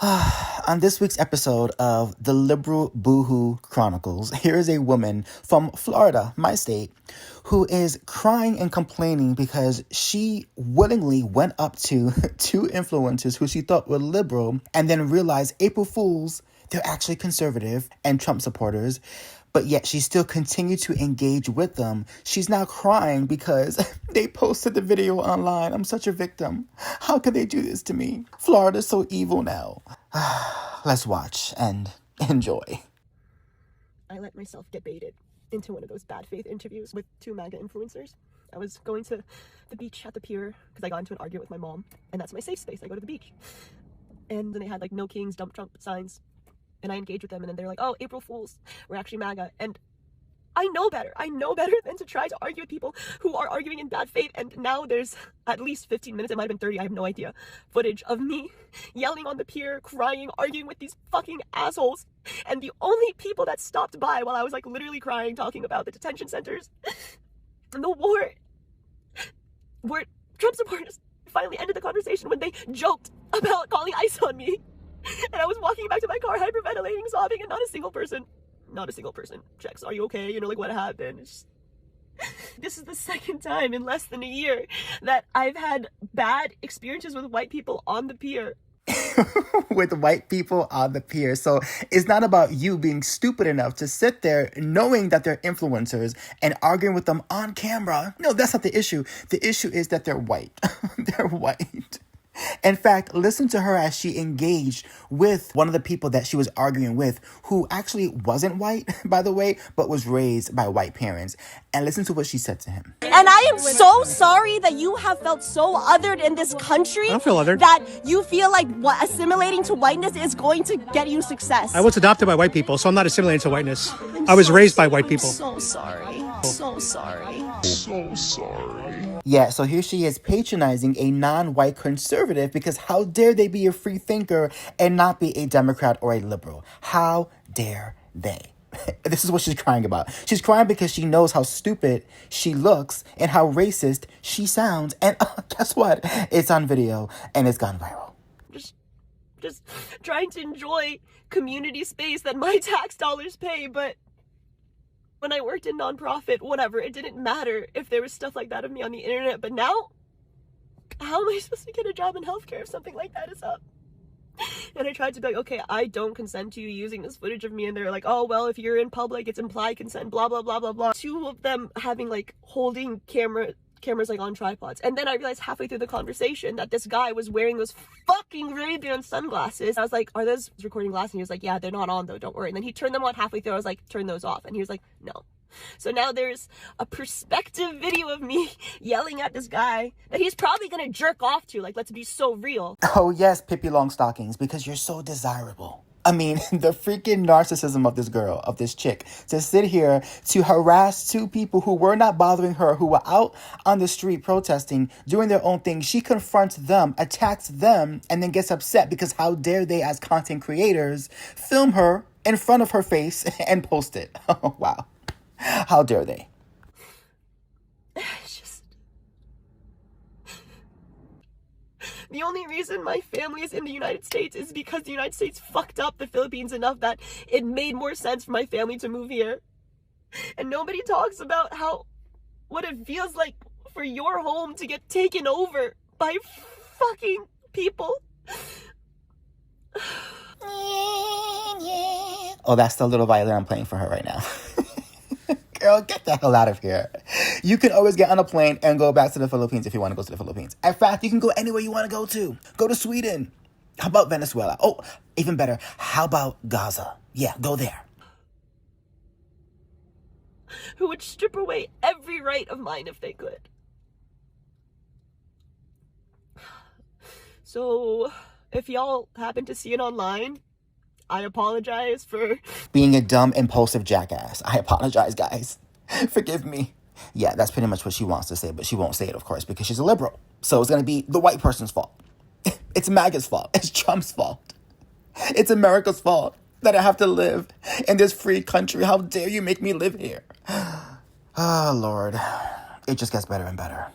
On this week's episode of the Liberal Boohoo Chronicles, here is a woman from Florida, my state, who is crying and complaining because she willingly went up to two influencers who she thought were liberal and then realized April Fools, they're actually conservative and Trump supporters. But yet she still continued to engage with them. She's now crying because they posted the video online. I'm such a victim. How could they do this to me? Florida's so evil now. Let's watch and enjoy. I let myself get baited into one of those bad faith interviews with two MAGA influencers. I was going to the beach at the pier because I got into an argument with my mom, and that's my safe space. I go to the beach. And then they had like no kings, dump Trump signs. And I engage with them, and then they're like, oh, April Fools, we're actually MAGA. And I know better than to try to argue with people who are arguing in bad faith. And now there's at least 15 minutes, it might have been 30, I have no idea, footage of me yelling on the pier, crying, arguing with these fucking assholes. And the only people that stopped by while I was like literally crying, talking about the detention centers and the war, were Trump supporters. Finally ended the conversation when they joked about calling ICE on me. And I was walking back to my car, hyperventilating, sobbing, and not a single person checks, are you okay? You know, like, what happened? This is the second time in less than a year that I've had bad experiences with white people on the pier. With white people on the pier. So it's not about you being stupid enough to sit there knowing that they're influencers and arguing with them on camera. No, that's not the issue. The issue is that they're white. They're white. In fact, listen to her as she engaged with one of the people that she was arguing with, who actually wasn't white, by the way, but was raised by white parents. And listen to what she said to him. And I am so sorry that you have felt so othered in this country. I don't feel othered. That you feel like assimilating to whiteness is going to get you success. I was adopted by white people, so I'm not assimilating to whiteness. I was raised by white people. So sorry. So sorry. So sorry. Yeah, so here she is patronizing a non-white conservative because how dare they be a free thinker and not be a Democrat or a liberal? How dare they? This is what she's crying about. She's crying because she knows how stupid she looks and how racist she sounds. And guess what? It's on video and it's gone viral. Just trying to enjoy community space that my tax dollars pay, but when I worked in nonprofit, whatever, it didn't matter if there was stuff like that of me on the internet. But now, how am I supposed to get a job in healthcare if something like that is up? And I tried to be like, okay, I don't consent to you using this footage of me. And they're like, oh, well, if you're in public, it's implied consent, blah, blah, blah, blah, blah. Two of them having like holding cameras like on tripods. And then I realized halfway through the conversation that this guy was wearing those fucking Ray-Ban sunglasses. I was like, are those recording glasses? And he was like, yeah, they're not on though, don't worry. And then he turned them on halfway through. I was like, turn those off. And he was like, no. So now there's a perspective video of me yelling at this guy that he's probably gonna jerk off to. Like, let's be so real. Oh yes, Pippi Longstockings, because you're so desirable. I mean, the freaking narcissism of this girl, of this chick, to sit here to harass two people who were not bothering her, who were out on the street protesting, doing their own thing. She confronts them, attacks them, and then gets upset because how dare they, as content creators, film her in front of her face and post it. Oh, wow. How dare they? The only reason my family is in the United States is because the United States fucked up the Philippines enough that it made more sense for my family to move here. And nobody talks about what it feels like for your home to get taken over by fucking people. Oh, that's the little violin I'm playing for her right now. Girl, get the hell out of here. You can always get on a plane and go back to the Philippines if you want to go to the Philippines. In fact, you can go anywhere you want to go to. Go to Sweden. How about Venezuela? Oh, even better. How about Gaza? Yeah, go there. Who would strip away every right of mine if they could. So, if y'all happen to see it online, I apologize for being a dumb, impulsive jackass. I apologize, guys. Forgive me. Yeah, that's pretty much what she wants to say, but she won't say it, of course, because she's a liberal. So it's going to be the white person's fault. It's MAGA's fault. It's Trump's fault. It's America's fault that I have to live in this free country. How dare you make me live here? Oh, Lord. It just gets better and better.